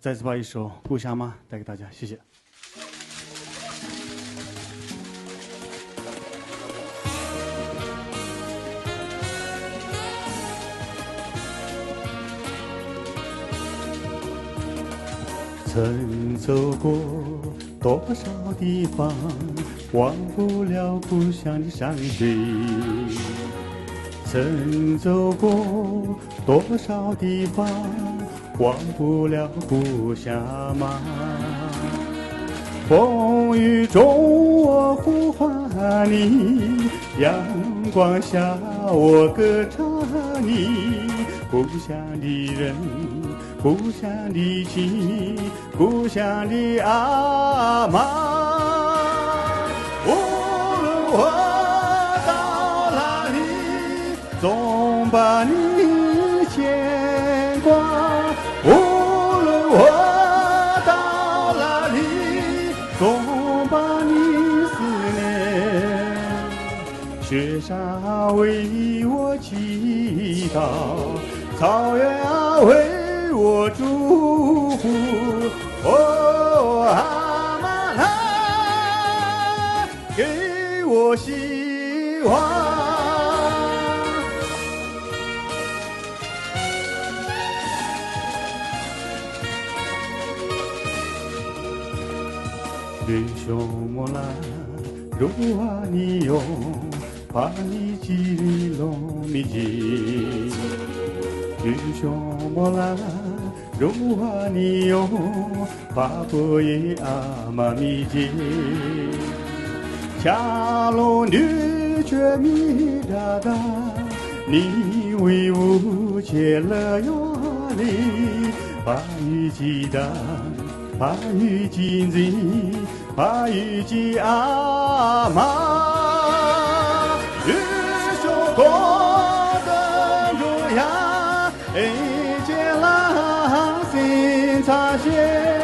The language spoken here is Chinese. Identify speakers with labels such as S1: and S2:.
S1: 再次把一首《故乡妈》带给大家，谢谢。曾走过多少地方，忘不了故乡的山水。曾走过多少地方，忘不了故乡妈。风雨中我呼唤你，阳光下我歌唱你。故乡的人，故乡的情，故乡的阿妈。无论我到哪里，总把你牵挂。无论我到哪里，总把你思念。雪山为我祈祷，草原啊为我祝福。哦，阿妈来给我希望。弟兄莫来，如啊你哟，把你吉里隆米吉。弟兄莫来，如啊你哟，把波耶阿玛米吉。恰隆女却米达达，你为我切了呀哩，把雨吉达。把雨金子，把雨吉阿妈，雨手过的路呀，一见浪心擦鞋。